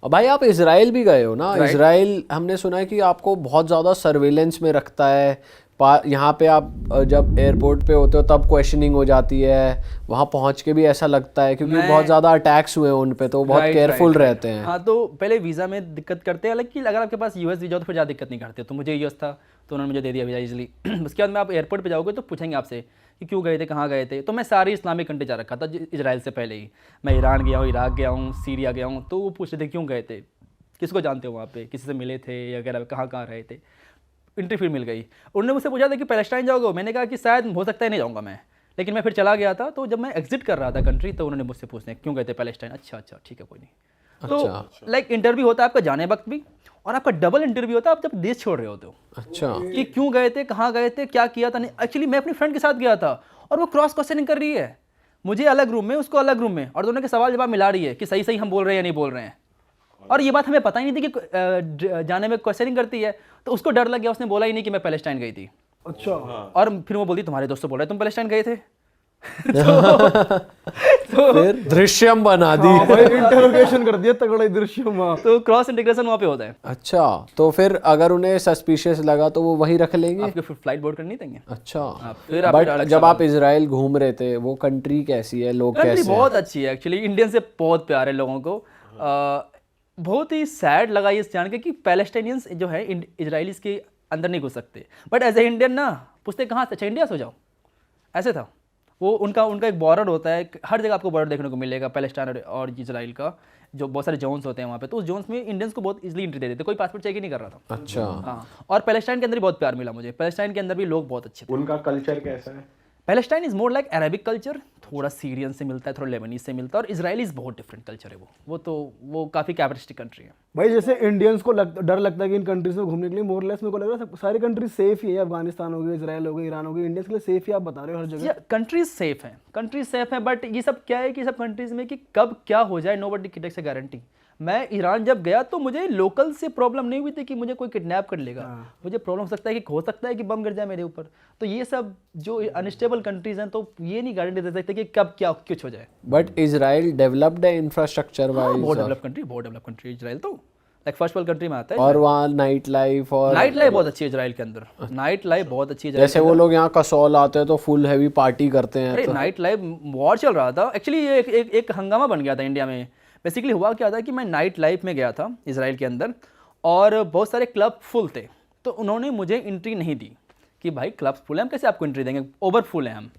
और भाई आप इजराइल भी गए हो ना? इजराइल हमने सुना है कि आपको बहुत ज़्यादा सर्वेलेंस में रखता है। यहाँ पे आप जब एयरपोर्ट पे होते हो तब क्वेश्चनिंग हो जाती है, वहाँ पहुँच के भी ऐसा लगता है क्योंकि बहुत ज़्यादा अटैक्स हुए हैं उन पे, तो बहुत केयरफुल रहते हैं। हाँ, तो पहले वीज़ा में दिक्कत करते हैं, हालांकि अगर आपके पास यूएस वीजा हो तो फिर ज़्यादा दिक्कत नहीं करते। तो मुझे यूएस था तो उन्होंने मुझे दे दिया वीज़ा इजली। उसके बाद में आप एयरपोर्ट पे जाओगे तो पूछेंगे आपसे कि क्यों गए थे, कहाँ गए थे। तो मैं सारी इस्लामिक कंट्री जा रखा था इजराइल से पहले ही। मैं ईरान गया हूँ, इराक गया हूँ, सीरिया गया हूँ। तो वो पूछ रहे थे क्यों गए थे, किसको जानते हो वहाँ पे, किसी से मिले थे या वगैरह, कहाँ कहाँ रहे थे। एंट्री फिर मिल गई। उन्होंने मुझसे पूछा था कि पैलेस्टाइन जाओगे, मैंने कहा कि शायद हो सकता है नहीं जाऊँगा मैं, लेकिन मैं फिर चला गया था। तो जब मैं एग्जिट कर रहा था कंट्री तो उन्होंने मुझसे पूछने क्यों गए थे पैलेस्टाइन। अच्छा अच्छा ठीक है कोई नहीं। तो लाइक इंटरव्यू होता है आपका जाने वक्त भी, और आपका डबल इंटरव्यू होता है आप जब देश छोड़ रहे होते हो। अच्छा, कि क्यों गए थे, कहाँ गए थे, क्या किया था। नहीं, एक्चुअली मैं अपनी फ्रेंड के साथ गया था और वो क्रॉस क्वेश्चनिंग कर रही है, मुझे अलग रूम में, उसको अलग रूम में, और दोनों के सवाल जवाब मिला रही है कि सही सही हम बोल रहे हैं या नहीं बोल रहे हैं। और ये बात हमें पता ही नहीं थी कि जाने में क्वेश्चनिंग करती है। तो उसको डर लग गया, उसने बोला ही नहीं कि मैं पैलेस्टाइन गई थी। अच्छा। और फिर वो बोलती तुम्हारे दोस्त बोल रहे तुम पैलेस्टाइन गए थे। तो फिर दृश्यम बना दी। हाँ भाई, इंटरोगेशन कर दिया तगड़ा दृश्यम। तो क्रॉस इंटीग्रेशन वहाँ पे होता है। अच्छा, तो फिर अगर उन्हें सस्पिशियस लगा तो वो वहीं रख लेंगे? आपके फिर फ्लाइट बोर्ड करनी देंगे। अच्छा, फिर बट जब आप इजराइल घूम रहे थे वो कंट्री कैसी है, लोग कैसे हैं? बहुत अच्छी है एक्चुअली, इंडियन से बहुत प्यार है लोगों को। बहुत ही सैड लगा ये जान के कि पैलेस्टाइनियंस जो है इजराइलीज के अंदर नहीं घुस सकते, बट एज ए इंडियन ना पूछते कहाँ से, अच्छा इंडिया से हो जाओ, ऐसे था वो। उनका एक बॉर्डर होता है, हर जगह आपको बॉर्डर देखने को मिलेगा पैलेस्टाइन और इजराइल का, जो बहुत सारे जोन्स होते हैं वहाँ पे। तो उस जोन्स में इंडियंस को बहुत इजीली एंट्री दे देते, कोई पासपोर्ट चेक ही नहीं कर रहा था। अच्छा, हाँ, और पैलेस्टाइन के अंदर भी बहुत प्यार मिला मुझे। पैलेस्टाइन के अंदर भी लोग बहुत अच्छे थे। उनका कल्चर कैसा है? Palestine is more like Arabic culture, थोड़ा सीरियन से मिलता है, थोड़ा लेबनीज से मिलता है, और इजराइल इज बहुत डिफरेंट कल्चर है वो काफ़ी कैपिटलिस्टिक कंट्री है। भाई जैसे इंडियंस को डर लगता है कि इन कंट्रीज में घूमने के लिए, मोर लेस मेरे को लग रहा है सारी कंट्री सेफ ही है। अफगानिस्तान हो गई, इजराइल हो गई, ईरान हो गई, इंडियंस के लिए सेफ ही आप बता रहे हो हर जगह। कंट्रीज सेफ है, बट ये सब क्या है कि सब कंट्रीज में कि कब क्या हो जाए nobody can take a guarantee. मैं ईरान जब गया तो मुझे लोकल से प्रॉब्लम नहीं हुई थी कि मुझे कोई किडनैप कर लेगा। मुझे प्रॉब्लम हो सकता है कि बम गिर जाए मेरे ऊपर। तो ये सब जो अनस्टेबल कंट्रीज हैं तो ये नहीं गारंटी दे सकते कि कब क्या कुछ हो जाए। बट इजराइल डेवलप्ड है इंफ्रास्ट्रक्चर वाइज, बहुत डेवलप कंट्री इजराइल, तो लाइक फर्स्ट वर्ल्ड कंट्री में आता है। और वहाँ नाइट लाइफ बहुत अच्छी है इजराइल के अंदर। नाइट लाइफ बहुत अच्छी है। जैसे वो लोग यहाँ कसौल आते हैं तो फुल हैवी पार्टी करते हैं। अरे नाइट लाइफ वॉर चल रहा था एक्चुअली, ये एक हंगामा बन गया था इंडिया में। बेसिकली हुआ क्या था कि मैं नाइट लाइफ में गया था इजराइल के अंदर, और बहुत सारे क्लब फुल थे। तो उन्होंने मुझे एंट्री नहीं दी कि भाई क्लब फुल है, हम कैसे आपको एंट्री देंगे, ओवर फुल है हम।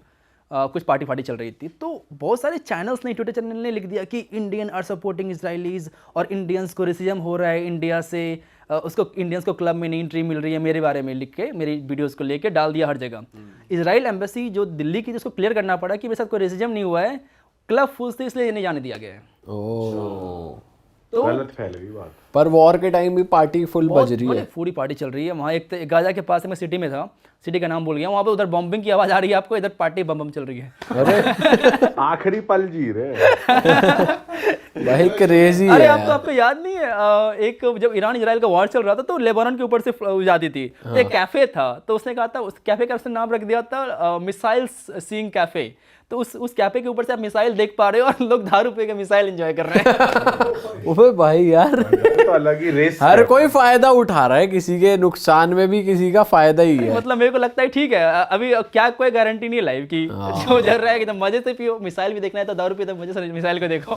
कुछ पार्टी चल रही थी, तो बहुत सारे चैनल्स ने, ट्विटर चैनल ने लिख दिया कि इंडियन आर सपोर्टिंग इजराइलीज, और इंडियंस को रेसिज्म हो रहा है इंडिया से, उसको इंडियंस को क्लब में नहीं एंट्री मिल रही है। मेरे बारे में लिख के, मेरी वीडियोस को लेके डाल दिया हर जगह। इजराइल एम्बेसी जो दिल्ली की, जिसको क्लियर करना पड़ा कि मेरे साथ कोई रेसिज्म नहीं हुआ है, क्लब फुल से इसलिए नहीं जाने दिया गया है। तो गलत फैल गई बात। पर वॉर के टाइम भी पार्टी फुल बज रही है, पूरी पार्टी चल रही है वहाँ। एक तो गाजा के पास मैं सिटी में था, सिटी का नाम भूल गया, वहाँ पे उधर बॉम्बिंग की आवाज़ आ रही है आपको, इधर पार्टी बम चल रही है। अरे आखिरी पल जी रहे भाई क्रेजी अरे है। आपको याद नहीं है, एक जब ईरान इजराइल का वॉर चल रहा था तो लेबनान के ऊपर से जाती थी। तो एक कैफे था, तो उसने कहा था, उस कैफे का उसने नाम रख दिया था मिसाइल सीइंग कैफे। तो उस कैफे के ऊपर से आप मिसाइल देख पा रहे हो और लोग दारू पी के मिसाइल एंजॉय कर रहे हैं। ओए भाई यार, तो अलग ही रेस। हर कोई फायदा उठा रहा है, किसी के नुकसान में भी किसी का फायदा ही है। मतलब मेरे को लगता है ठीक है, अभी क्या कोई गारंटी नहीं है लाइफ की। जो चल रहा है एकदम मजे से पियो, मिसाइल भी देखना है तो दारू पियो, तो मजे से मिसाइल को देखो।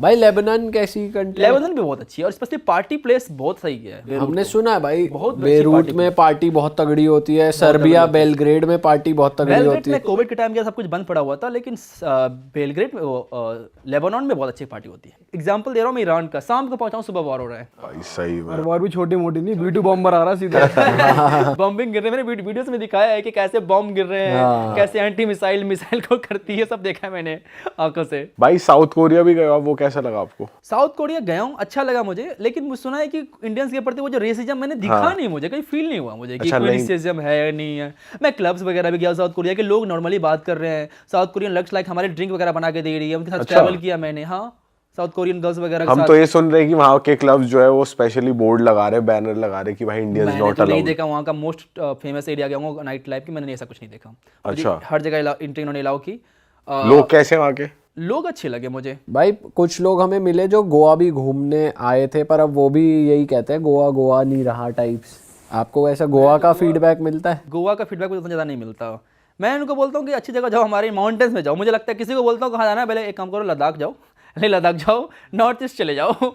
भाई लेबनान कैसी कंट्री? लेबनान भी बहुत अच्छी है, और स्पेशली पार्टी प्लेस बहुत सही है। हमने सुना है भाई बहुत बेरूत में पार्टी बहुत तगड़ी होती है, सर्बिया बेलग्रेड में पार्टी बहुत तगड़ी होती है। कोविड के टाइम क्या सब कुछ बंद पड़ा हुआ था, लेकिन बेलग्रेड में, लेबनान में बहुत अच्छी पार्टी होती है। एग्जांपल दे रहा हूँ मैं ईरान का, शाम को पहुंचा हूँ, सुबह वॉर हो रहा है। भाई सही और वॉर भी छोटी मोटी नहीं, B2 बॉम्बर आ रहा है सीधा। बॉम्बिंग गिर रहे हैं, मैंने वीडियोस में दिखाया है कि कैसे बॉम्ब गिर रहे हैं, कैसे एंटी मिसाइल को करती है, सब देखा है मैंने आंखों से। भाई साउथ कोरिया भी गए, वो कैसा लगा आपको? साउथ कोरिया गया हूँ, अच्छा लगा मुझे, लेकिन मुझे सुना है कि इंडियंस के प्रति वो जो रेसिज्म मैंने दिखा नहीं, मुझे कहीं फील नहीं हुआ मुझे कि कोई रेसिज्म है या नहीं है। मैं क्लब्स वगैरह भी गया साउथ कोरिया के, लोग नॉर्मली बात कर रहे हैं। साउथ कोरियन लग्स लाइक हमारे ड्रिंक वगैरह बना के दे रही है, उनके साथ ट्रैवल किया मैंने। हाँ, साउथ कोरियन गर्ल्स वगैरह हम तो ये सुन रहे हैं कि वहाँ के क्लब्स जो है वो स्पेशली बोर्ड लगा रहे, बैनर लगा रहे कि भाई इंडियंस नॉट अलाउड। नहीं देखा, वहाँ का मोस्ट फेमस एरिया गया हूँ नाइट लाइफ की, मैंने ऐसा कुछ नहीं देखा। अच्छा, हर जगह एंट्री उन्होंने अलाउ की। लोग कैसे वहाँ के? लोग अच्छे लगे मुझे। भाई कुछ लोग हमें मिले जो गोवा भी घूमने आए थे, पर अब वो भी यही कहते हैं गोवा गोवा नहीं रहा टाइप्स। आपको ऐसा गोवा का फीडबैक मिलता है? गोवा का फीडबैक मुझे उतना ज़्यादा नहीं मिलता। मैं उनको बोलता हूँ कि अच्छी जगह जाओ, हमारे माउंटेन्स में जाओ। मुझे लगता है किसी को बोलता हूँ कहाँ जाना है, पहले एक काम करो लद्दाख जाओ, लद्दाख जाओ, नॉर्थ ईस्ट चले जाओ,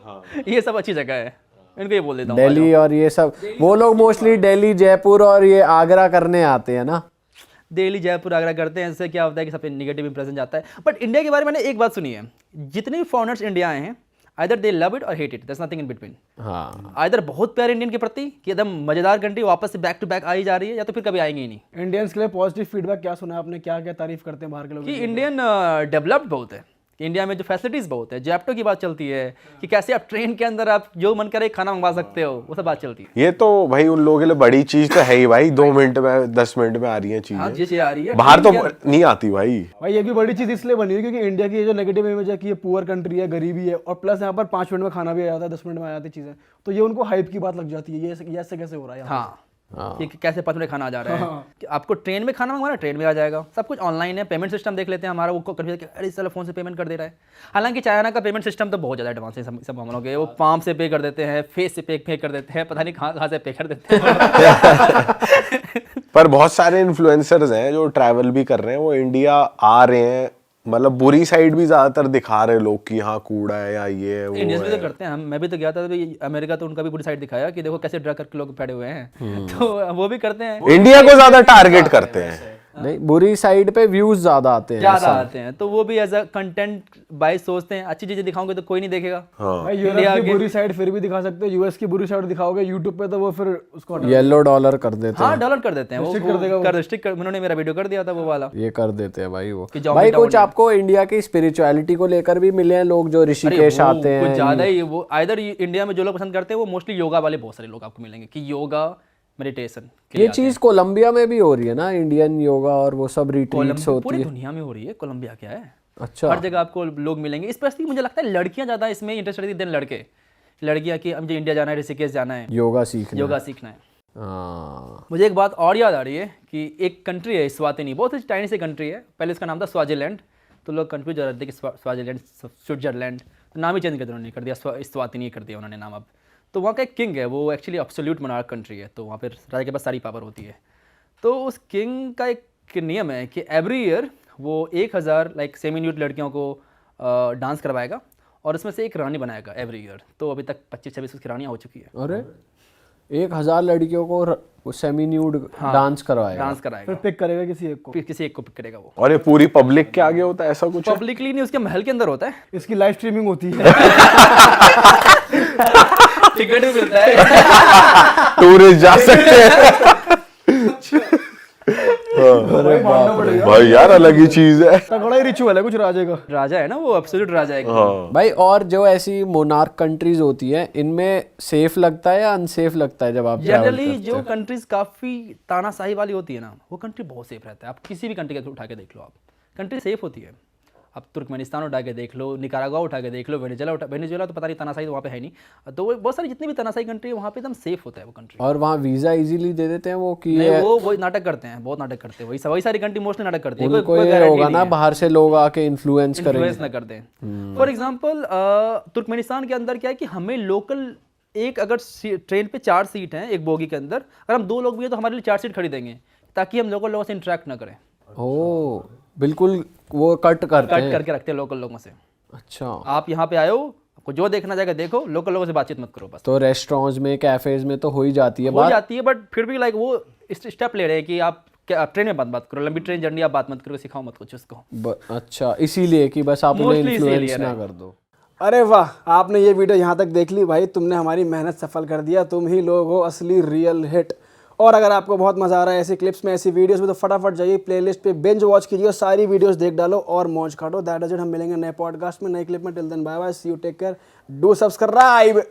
ये सब अच्छी जगह है। इनको ये बोल देता हूँ। दिल्ली और ये सब, वो लोग मोस्टली दिल्ली जयपुर और ये आगरा करने आते हैं ना। दिल्ली जयपुर आगरा करते हैं, इससे क्या होता है कि सब पे नेगेटिव इंप्रेशन जाता है। बट इंडिया के बारे में मैंने एक बात सुनी है, जितने भी फॉरेनर्स इंडिया आए हैं, आइदर दे लव इट और hate it, there is nothing in between. हाँ, आइदर बहुत प्यार इंडियन के प्रति कि एकदम मजेदार कंट्री वापस से बैक टू बैक आई जा रही है, या तो फिर कभी आएंगे ही नहीं। इंडियंस के लिए पॉजिटिव फीडबैक क्या सुना आपने, क्या क्या तारीफ करते हैं बाहर के लोग? कि इंडियन डेवलप्ड बहुत है, कि इंडिया में जो फैसिलिटीज़ बहुत है। जैप्टो की बात चलती है कि कैसे आप ट्रेन के अंदर आप जो मन करे खाना मंगवा सकते हो, वो सब बात चलती है। ये तो भाई उन लोगों के लिए बड़ी चीज तो है ही भाई, 2 मिनट में 10 मिनट में आ रही है हाँ चीजें, जी आ रही है। बाहर तो नहीं आती भाई। भाई ये भी बड़ी चीज इसलिए बनी है क्योंकि इंडिया की ये जो नेगेटिव इमेज है कि ये पुअर कंट्री है, गरीबी है, और प्लस यहाँ पर 5 मिनट में खाना भी आ जाता है, 10 मिनट में आ जाती चीजें, तो ये उनको हाइप की बात लग जाती है। ये ऐसे कैसे हो रहा है यहाँ हाँ कि कैसे 5 मिनट खाना आ जा रहा है। कि आपको ट्रेन में खाना मंगवाना, ट्रेन में आ जाएगा। सब कुछ ऑनलाइन है। पेमेंट सिस्टम देख लेते हैं हमारा, वो कभी अरे चलो फोन से पेमेंट कर दे रहा है। हालांकि चाइना का पेमेंट सिस्टम तो बहुत ज़्यादा एडवांस है। सब हम लोग वो पाम से पे कर देते हैं, फेस से पे कर देते हैं, पता नहीं कहाँ से पे कर देते हैं। पर बहुत सारे इन्फ्लुएंसर्स हैं जो ट्रैवल भी कर रहे हैं, वो इंडिया आ रहे हैं, मतलब बुरी साइड भी ज्यादातर दिखा रहे लोग कि हाँ कूड़ा है या ये है वो इंडियंस भी है। तो करते हैं। मैं भी तो गया था अभी अमेरिका, तो उनका भी पूरी साइड दिखाया कि देखो कैसे ड्रग करके लोग पड़े हुए हैं। तो वो भी करते हैं। इंडिया को ज्यादा टारगेट करते हैं। नहीं, बुरी साइड पे व्यूज ज्यादा आते हैं। ज़्यादा आते हैं, तो वो भी एज अ कंटेंट बाइस सोचते हैं। अच्छी चीज़ें दिखाओगे तो कोई नहीं देखेगा। भाई यूरोप की बुरी साइड फिर भी दिखा सकते हो, यूएस की बुरी साइड दिखाओगे यूट्यूब पे तो वो फिर उसको हटा येलो डॉलर कर देते हाँ डॉलर कर देते हैं। Restrict कर देगा वो। कर रिस्ट्रिक्ट कर, उन्होंने मेरा वीडियो कर दिया था वो वाला। हैं, ये कर देते हैं भाई वो। कि जाओ भाई बेटा कुछ आपको इंडिया की स्पिरिचुअलिटी को लेकर भी मिले हैं लोग जो ऋषिकेश आते कुछ हैं? ज़्यादा ही वो आइदर इंडिया में जो लोग पसंद करते हैं वो मोस्टली योगा वाले बहुत सारे लोग आपको मिलेंगे कि योगा मेडिटेशन ये चीज कोलंबिया में भी हो रही है ना, इंडियन योगा और वो सब रिट्रीट्स होती पूरी है। दुनिया में हो रही है। कोलंबिया क्या है, अच्छा, हर जगह आपको लोग मिलेंगे। स्पेशली मुझे लगता है लड़कियां ज़्यादा इसमें इंटरेस्टेड थी देन लड़के। लड़कियां कि मुझे इंडिया जाना है, ऋषिकेश जाना है, योगा सीखना। योगा सीखना है। हाँ, मुझे एक बात और याद आ रही है कि एक कंट्री है स्वातिनी, बहुत ही टाइनी सी कंट्री है। पहले इसका नाम था स्वाजीलैंड, तो लोग कंफ्यूज हो रहे थे कि स्वाजीलैंड स्विट्जरलैंड, तो नाम ही चेंज कर दिया उन्होंने, कर दिया स्वातिनी कर दिया उन्होंने नाम अब। तो वहाँ का एक किंग है, वो एक्चुअली एब्सोल्यूट मोनार्क कंट्री है, तो वहाँ पर राजा के पास सारी पावर होती है। तो उस किंग का एक नियम है कि एवरी ईयर वो 1000 लाइक सेमी न्यूड लड़कियों को डांस करवाएगा और उसमें से एक रानी बनाएगा एवरी ईयर। तो अभी तक 25-26 उसकी रानियाँ हो चुकी है। अरे 1000 लड़कियों को सेमी न्यूड डांस करवाएगा। डांस कराएगा, फिर पिक करेगा किसी एक को। फिर किसी एक को पिक करेगा वो। और ये पूरी पब्लिक के आगे होता है ऐसा कुछ है? पब्लिकली नहीं, उसके महल के अंदर होता है। इसकी लाइव स्ट्रीमिंग होती है। टिकट भी मिलता है। टूरिस्ट जा सकते हैं। भाई मानना पड़ेगा, भाई यार अलग ही चीज है। तगड़ा ही रिचुअल है कुछ राजे का। राजा है ना वो, एब्सोल्यूट राजा है। भाई और जो ऐसी मोनार्क कंट्रीज होती है इनमें सेफ लगता है या अनसेफ लगता है जब आप travel जनरली करते जो हैं? कंट्रीज काफ़ी तानाशाही वाली होती है ना, वो कंट्री बहुत सेफ रहता है। आप किसी भी कंट्री का उठा के देख लो, आप कंट्री सेफ होती है। आप तुर्कमेनिस्तान उठा के देख लो, निकारागुआ उठा के देख लो, वेनेजुएला तो पता नहीं तनाशाही तो वहाँ पे है नहीं। तो वो बहुत सारी जितनी भी तनाशाही कंट्री है वहाँ पे एकदम सेफ होता है वो कंट्री। और वहाँ वीजा इजीली दे देते हैं वो कि नहीं, वो नाटक करते हैं, बहुत नाटक करते हैं। वही सारी कंट्री मोस्टली नाटक करती है। उनको ये होगा ना बाहर से लोग आके इन्फ्लुएंस करेंगे। इन्फ्लुएंस ना कर दें। फॉर एग्जांपल तुर्कमेनिस्तान के अंदर क्या है कि हमें लोकल एक अगर ट्रेन पे 4 सीट हैं एक बोगी के अंदर, अगर हम 2 लोग भी हैं तो हमारे लिए 4 सीट खरीदेंगे ताकि हम लोकल लोगों से इंटरेक्ट ना करें। ओ बिल्कुल, वो कट करते कट हैं। करके रखते हैं लोकल लोगों से। अच्छा, आप यहाँ पे आए हो, आपको जो देखना जाएगा देखो, लोकल लोगों से बातचीत मत करो बस। तो रेस्टोरेंट्स में कैफेज में तो हो ही जाती है हो बात। जाती है, बट फिर भी लाइक वो स्टेप ले रहे हैं कि आप ट्रेन में बात करो, लंबी ट्रेन जर्नी आप बात मत करो, सिखाओ मत कुछ उसको। अच्छा, इसीलिए कि बस आप उन्हें Mostly इन्फ्लुएंस इसीलिए ना है। कर दो। अरे वाह, आपने ये वीडियो यहाँ तक देख ली भाई, तुमने हमारी मेहनत सफल कर दिया। तुम ही लोग हो असली रियल हिट। और अगर आपको बहुत मजा आ रहा है ऐसी क्लिप्स में, ऐसी वीडियोस में, तो फटाफट जाइए प्लेलिस्ट पे बिंज वॉच कीजिए और सारी वीडियोस देख डालो और मौज काटो। That is it. हम मिलेंगे नए पॉडकास्ट में, नए क्लिप में। Till then bye bye, see you, take care, do subscribe.